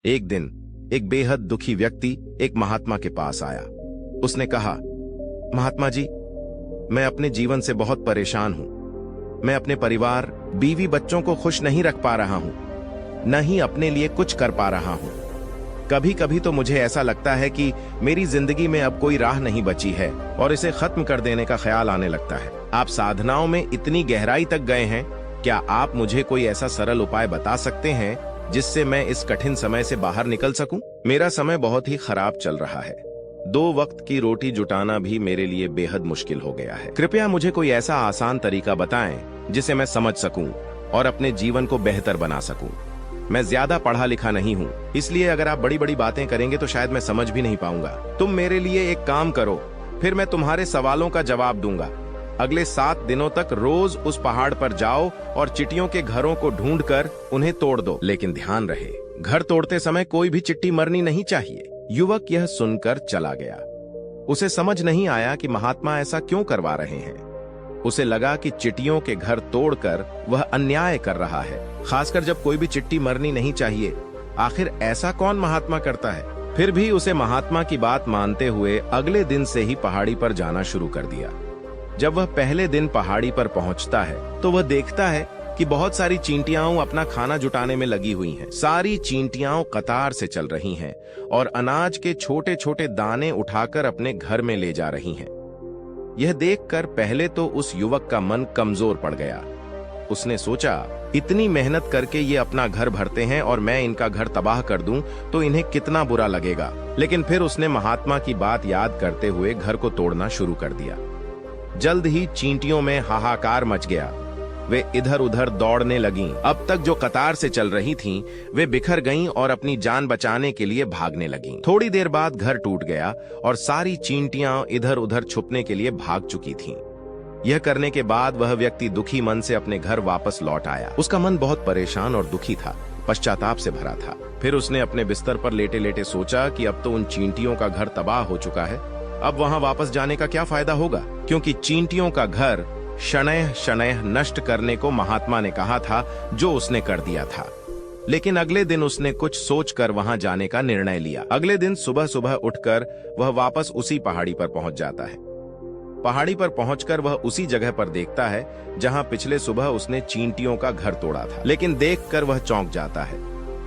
एक दिन एक बेहद दुखी व्यक्ति एक महात्मा के पास आया। उसने कहा, महात्मा जी, मैं अपने जीवन से बहुत परेशान हूं। मैं अपने परिवार, बीवी, बच्चों को खुश नहीं रख पा रहा हूं, न ही अपने लिए कुछ कर पा रहा हूं। कभी कभी तो मुझे ऐसा लगता है कि मेरी जिंदगी में अब कोई राह नहीं बची है और इसे खत्म कर देने का ख्याल आने लगता है। आप साधनाओं में इतनी गहराई तक गए हैं, क्या आप मुझे कोई ऐसा सरल उपाय बता सकते हैं जिससे मैं इस कठिन समय से बाहर निकल सकूं? मेरा समय बहुत ही खराब चल रहा है। 2 वक्त की रोटी जुटाना भी मेरे लिए बेहद मुश्किल हो गया है। कृपया मुझे कोई ऐसा आसान तरीका बताएं जिसे मैं समझ सकूं और अपने जीवन को बेहतर बना सकूं। मैं ज्यादा पढ़ा लिखा नहीं हूं, इसलिए अगर आप बड़ी बड़ी बातें करेंगे तो शायद मैं समझ भी नहीं पाऊंगा। तुम मेरे लिए एक काम करो, फिर मैं तुम्हारे सवालों का जवाब दूंगा। अगले 7 दिनों तक रोज उस पहाड़ पर जाओ और चिट्टियों के घरों को ढूंढकर उन्हें तोड़ दो। लेकिन ध्यान रहे, घर तोड़ते समय कोई भी चिट्टी मरनी नहीं चाहिए। युवक यह सुनकर चला गया। उसे समझ नहीं आया कि महात्मा ऐसा क्यों करवा रहे हैं। उसे लगा कि चिट्टियों के घर तोड़कर वह अन्याय कर रहा है, खासकर जब कोई भी चिट्टी मरनी नहीं चाहिए। आखिर ऐसा कौन महात्मा करता है? फिर भी उसे महात्मा की बात मानते हुए अगले दिन से ही पहाड़ी पर जाना शुरू कर दिया। जब वह पहले दिन पहाड़ी पर पहुंचता है तो वह देखता है कि बहुत सारी चींटियां अपना खाना जुटाने में लगी हुई हैं। सारी चींटियां कतार से चल रही हैं और अनाज के छोटे छोटे दाने उठाकर अपने घर में ले जा रही हैं। यह देखकर पहले तो उस युवक का मन कमजोर पड़ गया। उसने सोचा, इतनी मेहनत करके ये अपना घर भरते हैं और मैं इनका घर तबाह कर दूं तो इन्हें कितना बुरा लगेगा। लेकिन फिर उसने महात्मा की बात याद करते हुए घर को तोड़ना शुरू कर दिया। जल्द ही चींटियों में हाहाकार मच गया। वे इधर उधर दौड़ने लगीं। अब तक जो कतार से चल रही थीं, वे बिखर गईं और अपनी जान बचाने के लिए भागने लगीं। थोड़ी देर बाद घर टूट गया और सारी चींटियां इधर उधर छुपने के लिए भाग चुकी थीं। यह करने के बाद वह व्यक्ति दुखी मन से अपने घर वापस लौट आया। उसका मन बहुत परेशान और दुखी था, पश्चाताप से भरा था। फिर उसने अपने बिस्तर पर लेटे लेटे सोचा कि अब तो उन चींटियों का घर तबाह हो चुका है। अब वहां वापस जाने का क्या फायदा होगा, क्योंकि चींटियों का घर शनैः शनैः नष्ट करने को महात्मा ने कहा था, जो उसने कर दिया था। लेकिन अगले दिन उसने कुछ सोचकर वहां जाने का निर्णय लिया। अगले दिन सुबह सुबह उठकर वह वापस उसी पहाड़ी पर पहुंच जाता है। पहाड़ी पर पहुंचकर वह उसी जगह पर देखता है जहां पिछले सुबह उसने चींटियों का घर तोड़ा था। लेकिन देखकर वह चौंक जाता है।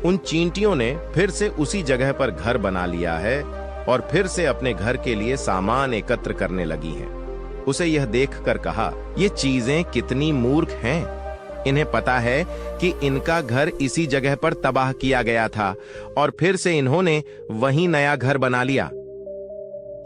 उन चींटियों ने फिर से उसी जगह पर घर बना लिया है और फिर से अपने घर के लिए सामान एकत्र करने लगी हैं। उसे यह देखकर कहा, ये चीजें कितनी मूर्ख हैं। इन्हें पता है कि इनका घर इसी जगह पर तबाह किया गया था और फिर से इन्होंने वहीं नया घर बना लिया।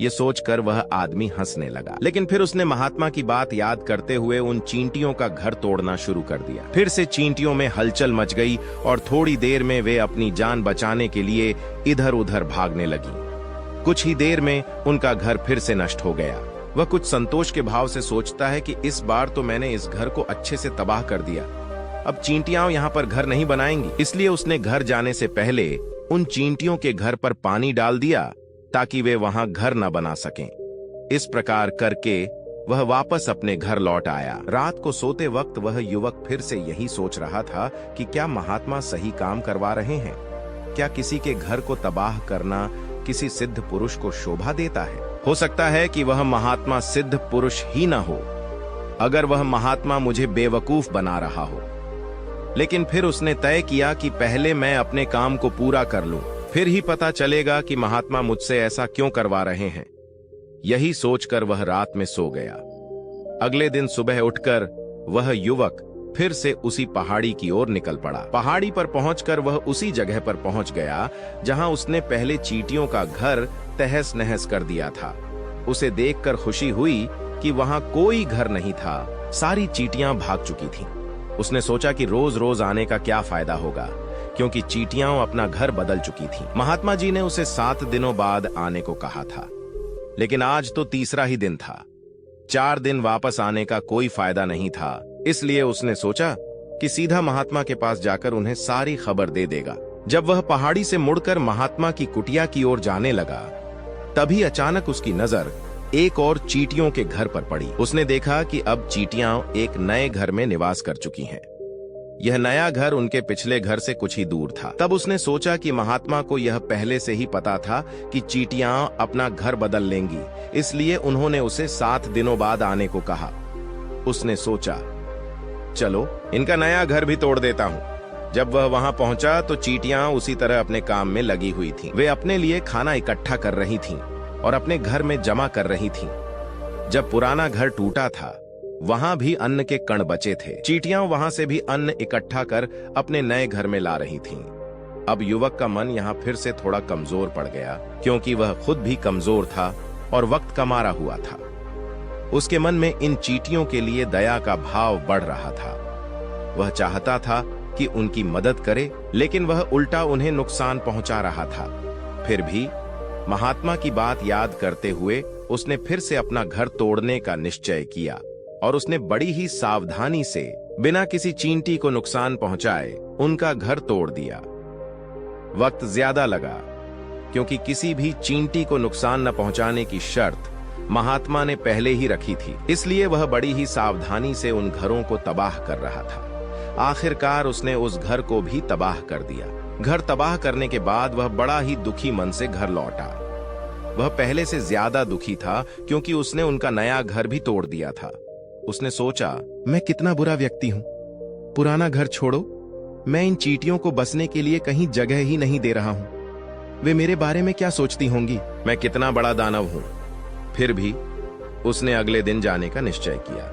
ये सोचकर वह आदमी हंसने लगा। लेकिन फिर उसने महात्मा की बात याद करते हुए उन चींटियों का घर तोड़ना शुरू कर दिया। फिर से चींटियों में हलचल मच गई और थोड़ी देर में वे अपनी जान बचाने के लिए इधर उधर भागने लगी। कुछ ही देर में उनका घर फिर से नष्ट हो गया। वह कुछ संतोष के भाव से सोचता है कि इस बार तो मैंने इस घर को अच्छे से तबाह कर दिया। अब चींटियां यहाँ पर घर नहीं बनाएंगी। इसलिए उसने घर जाने से पहले उन चींटियों के घर पर पानी डाल दिया ताकि वे वहां घर न बना सकें। इस प्रकार करके वह वापस अपने घर लौट आया। रात को सोते वक्त वह युवक फिर से यही सोच रहा था कि क्या महात्मा सही काम करवा रहे हैं? क्या किसी के घर को तबाह करना किसी सिद्ध पुरुष को शोभा देता है? हो सकता है कि वह महात्मा सिद्ध पुरुष ही न हो, अगर वह महात्मा मुझे बेवकूफ बना रहा हो। लेकिन फिर उसने तय किया कि पहले मैं अपने काम को पूरा कर लूं, फिर ही पता चलेगा कि महात्मा मुझसे ऐसा क्यों करवा रहे हैं। यही सोचकर वह रात में सो गया। अगले दिन सुबह उठकर वह युवक फिर से उसी पहाड़ी की ओर निकल पड़ा। पहाड़ी पर पहुंचकर वह उसी जगह पर पहुंच गया जहां उसने पहले चींटियों का घर तहस नहस कर दिया था। उसे देखकर खुशी हुई कि वहां कोई घर नहीं था, सारी चींटियां भाग चुकी थीं। उसने सोचा कि रोज रोज आने का क्या फायदा होगा, क्योंकि चींटियां अपना घर बदल चुकी थीं। महात्मा जी ने उसे 7 दिनों बाद आने को कहा था, लेकिन आज तो तीसरा ही दिन था। 4 दिन वापस आने का कोई फायदा नहीं था। इसलिए उसने सोचा कि सीधा महात्मा के पास जाकर उन्हें सारी खबर दे देगा। जब वह पहाड़ी से मुड़कर महात्मा की कुटिया की ओर जाने लगा, तभी अचानक उसकी नजर एक और चींटियों के घर पर पड़ी। उसने देखा कि अब चींटियां एक नए घर में निवास कर चुकी हैं। यह नया घर उनके पिछले घर से कुछ ही दूर था। तब उसने सोचा कि महात्मा को यह पहले से ही पता था कि चींटियां अपना घर बदल लेंगी, इसलिए उन्होंने उसे 7 दिनों बाद आने को कहा। उसने सोचा, चलो इनका नया घर भी तोड़ देता हूं। जब वह वहां पहुंचा तो चींटियां उसी तरह अपने काम में लगी हुई थीं। वे अपने लिए खाना इकट्ठा कर रही थीं और अपने घर में जमा कर रही थीं। जब पुराना घर टूटा था, वहां भी अन्न के कण बचे थे। चींटियां वहां से भी अन्न इकट्ठा कर अपने नए घर में ला रही थीं। अब युवक का मन यहाँ फिर से थोड़ा कमजोर पड़ गया, क्योंकि वह खुद भी कमजोर था और वक्त का मारा हुआ था। उसके मन में इन चींटियों के लिए दया का भाव बढ़ रहा था। वह चाहता था कि उनकी मदद करे, लेकिन वह उल्टा उन्हें नुकसान पहुंचा रहा था। फिर भी महात्मा की बात याद करते हुए उसने फिर से अपना घर तोड़ने का निश्चय किया और उसने बड़ी ही सावधानी से, बिना किसी चींटी को नुकसान पहुंचाए, उनका घर तोड़ दिया। वक्त ज्यादा लगा, क्योंकि किसी भी चींटी को नुकसान न पहुंचाने की शर्त महात्मा ने पहले ही रखी थी। इसलिए वह बड़ी ही सावधानी से उन घरों को तबाह कर रहा था। आखिरकार उसने उस घर को भी तबाह कर दिया। घर तबाह करने के बाद वह बड़ा ही दुखी मन से घर लौटा। वह पहले से ज्यादा दुखी था, क्योंकि उसने उनका नया घर भी तोड़ दिया था। उसने सोचा, मैं कितना बुरा व्यक्ति हूं। पुराना घर छोड़ो, मैं इन चींटियों को बसने के लिए कहीं जगह ही नहीं दे रहा हूं। वे मेरे बारे में क्या सोचती होंगी? मैं कितना बड़ा दानव हूं। फिर भी उसने अगले दिन जाने का निश्चय किया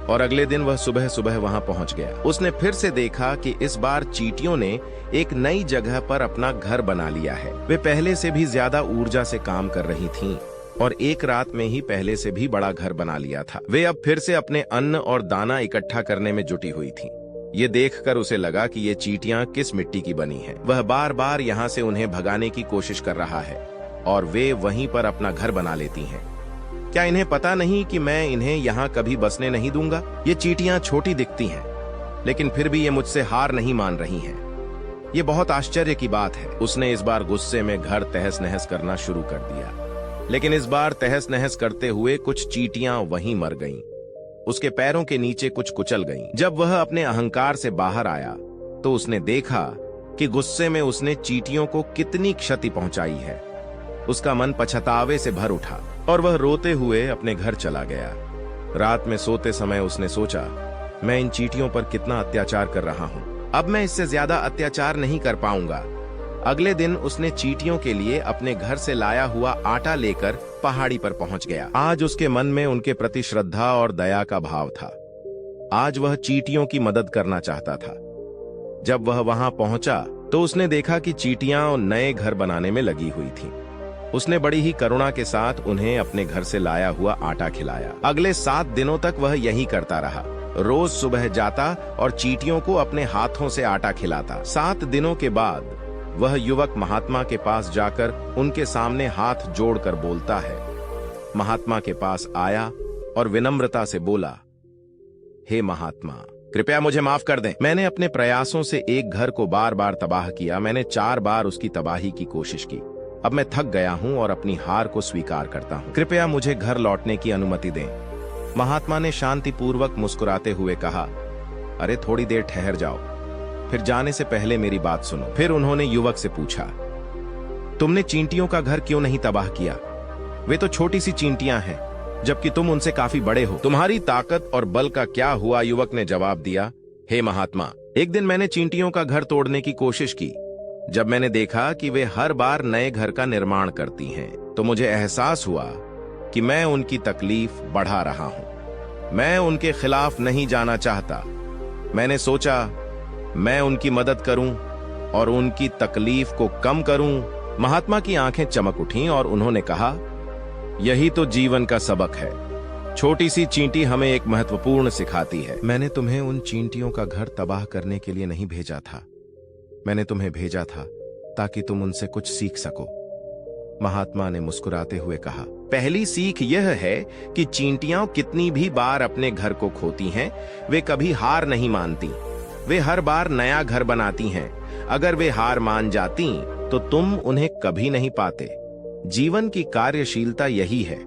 और अगले दिन वह सुबह सुबह वहां पहुंच गया। उसने फिर से देखा कि इस बार चींटियों ने एक नई जगह पर अपना घर बना लिया है। वे पहले से भी ज्यादा ऊर्जा से काम कर रही थीं और एक रात में ही पहले से भी बड़ा घर बना लिया था। वे अब फिर से अपने अन्न और दाना इकट्ठा करने में जुटी हुई थीं। ये देखकर उसे लगा कि ये चींटियां किस मिट्टी की बनी हैं। वह बार बार यहाँ से उन्हें भगाने की कोशिश कर रहा है और वे वहीं पर अपना घर बना लेती हैं। क्या इन्हें पता नहीं कि मैं इन्हें यहाँ कभी बसने नहीं दूंगा? ये चींटियां छोटी दिखती हैं, लेकिन फिर भी ये मुझसे हार नहीं मान रही हैं। ये बहुत आश्चर्य की बात है। उसने इस बार गुस्से में घर तहस नहस करना शुरू कर दिया, लेकिन इस बार तहस नहस करते हुए कुछ चींटियां वहीं मर गईं। उसके पैरों के नीचे कुछ कुचल गईं। जब वह अपने अहंकार से बाहर आया तो उसने देखा कि गुस्से में उसने चींटियों को कितनी क्षति पहुंचाई है। उसका मन पछतावे से भर उठा और वह रोते हुए अपने घर चला गया। रात में सोते समय उसने सोचा, मैं इन चींटियों पर कितना अत्याचार कर रहा हूं। अब मैं इससे ज्यादा अत्याचार नहीं कर पाऊंगा। अगले दिन उसने चींटियों के लिए अपने घर से लाया हुआ आटा लेकर पहाड़ी पर पहुंच गया। आज उसके मन में उनके प्रति श्रद्धा और दया का भाव था। आज वह चींटियों की मदद करना चाहता था। जब वह वहां पहुंचा तो उसने देखा कि चींटियां नए घर बनाने में लगी हुई थीं। उसने बड़ी ही करुणा के साथ उन्हें अपने घर से लाया हुआ आटा खिलाया। अगले 7 दिनों तक वह यही करता रहा। रोज सुबह जाता और चींटियों को अपने हाथों से आटा खिलाता। 7 दिनों के बाद वह युवक महात्मा के पास जाकर उनके सामने हाथ जोड़कर बोलता है। महात्मा के पास आया और विनम्रता से बोला, हे महात्मा, कृपया मुझे माफ कर दें। मैंने अपने प्रयासों से एक घर को बार बार तबाह किया। मैंने 4 बार उसकी तबाही की कोशिश की। अब मैं थक गया हूं और अपनी हार को स्वीकार करता हूं। कृपया मुझे घर लौटने की अनुमति दें। महात्मा ने शांतिपूर्वक मुस्कुराते हुए कहा, अरे थोड़ी देर ठहर जाओ, फिर जाने से पहले मेरी बात सुनो। फिर उन्होंने युवक से पूछा, तुमने चींटियों का घर क्यों नहीं तबाह किया? वे तो छोटी सी चींटियां हैं, जबकि तुम उनसे काफी बड़े हो। तुम्हारी ताकत और बल का क्या हुआ? युवक ने जवाब दिया, हे महात्मा, एक दिन मैंने चींटियों का घर तोड़ने की कोशिश की। जब मैंने देखा कि वे हर बार नए घर का निर्माण करती हैं, तो मुझे एहसास हुआ कि मैं उनकी तकलीफ बढ़ा रहा हूं। मैं उनके खिलाफ नहीं जाना चाहता। मैंने सोचा मैं उनकी मदद करूं और उनकी तकलीफ को कम करूं। महात्मा की आंखें चमक उठीं और उन्होंने कहा, यही तो जीवन का सबक है। छोटी सी चींटी हमें एक महत्वपूर्ण सिखाती है। मैंने तुम्हें उन चींटियों का घर तबाह करने के लिए नहीं भेजा था। मैंने तुम्हें भेजा था ताकि तुम उनसे कुछ सीख सको। महात्मा ने मुस्कुराते हुए कहा, पहली सीख यह है कि चींटियां कितनी भी बार अपने घर को खोती हैं, वे कभी हार नहीं मानती। वे हर बार नया घर बनाती हैं। अगर वे हार मान जाती तो तुम उन्हें कभी नहीं पाते। जीवन की कार्यशीलता यही है।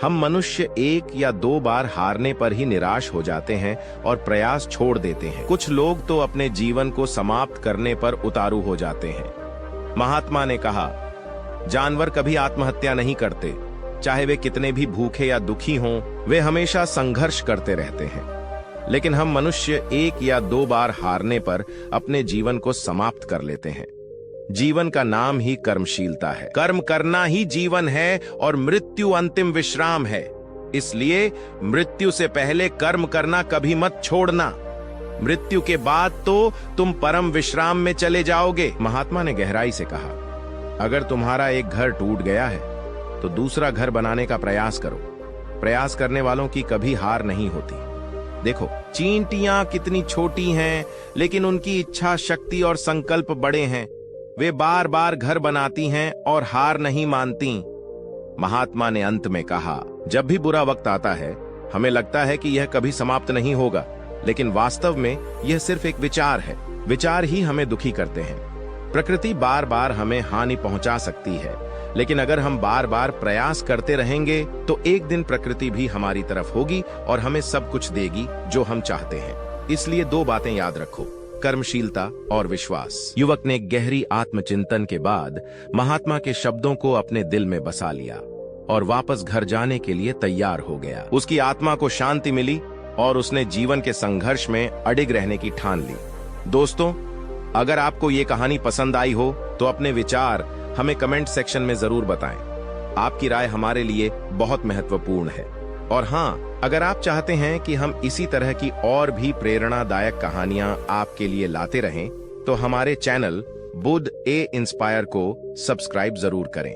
हम मनुष्य एक या दो बार हारने पर ही निराश हो जाते हैं और प्रयास छोड़ देते हैं। कुछ लोग तो अपने जीवन को समाप्त करने पर उतारू हो जाते हैं। महात्मा ने कहा, जानवर कभी आत्महत्या नहीं करते, चाहे वे कितने भी भूखे या दुखी हों, वे हमेशा संघर्ष करते रहते हैं। लेकिन हम मनुष्य एक या दो बार हारने पर अपने जीवन को समाप्त कर लेते हैं। जीवन का नाम ही कर्मशीलता है। कर्म करना ही जीवन है और मृत्यु अंतिम विश्राम है। इसलिए मृत्यु से पहले कर्म करना कभी मत छोड़ना। मृत्यु के बाद तो तुम परम विश्राम में चले जाओगे। महात्मा ने गहराई से कहा, अगर तुम्हारा एक घर टूट गया है तो दूसरा घर बनाने का प्रयास करो। प्रयास करने वालों की कभी हार नहीं होती। देखो, चींटियां कितनी छोटी हैं, लेकिन उनकी इच्छा शक्ति और संकल्प बड़े हैं। वे बार बार घर बनाती हैं और हार नहीं मानती। महात्मा ने अंत में कहा, जब भी बुरा वक्त आता है, हमें लगता है कि यह कभी समाप्त नहीं होगा, लेकिन वास्तव में यह सिर्फ एक विचार है। विचार ही हमें दुखी करते हैं। प्रकृति बार बार हमें हानि पहुंचा सकती है, लेकिन अगर हम बार बार प्रयास करते रहेंगे तो एक दिन प्रकृति भी हमारी तरफ होगी और हमें सब कुछ देगी जो हम चाहते हैं। इसलिए दो बातें याद रखो, कर्मशीलता और विश्वास। युवक ने गहरी आत्मचिंतन के बाद महात्मा के शब्दों को अपने दिल में बसा लिया और वापस घर जाने के लिए तैयार हो गया। उसकी आत्मा को शांति मिली और उसने जीवन के संघर्ष में अडिग रहने की ठान ली। दोस्तों, अगर आपको ये कहानी पसंद आई हो तो अपने विचार हमें कमेंट सेक्शन में जरूर बताएं। आपकी राय हमारे लिए बहुत महत्वपूर्ण है। और हाँ, अगर आप चाहते हैं कि हम इसी तरह की और भी प्रेरणादायक कहानियां आपके लिए लाते रहें, तो हमारे चैनल बुध ए इंस्पायर को सब्सक्राइब जरूर करें।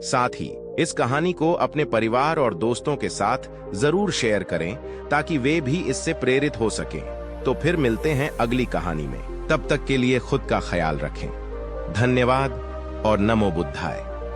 साथ ही इस कहानी को अपने परिवार और दोस्तों के साथ जरूर शेयर करें ताकि वे भी इससे प्रेरित हो सकें। तो फिर मिलते हैं अगली कहानी में। तब तक के लिए खुद का ख्याल रखें। धन्यवाद और नमो बुद्धाय।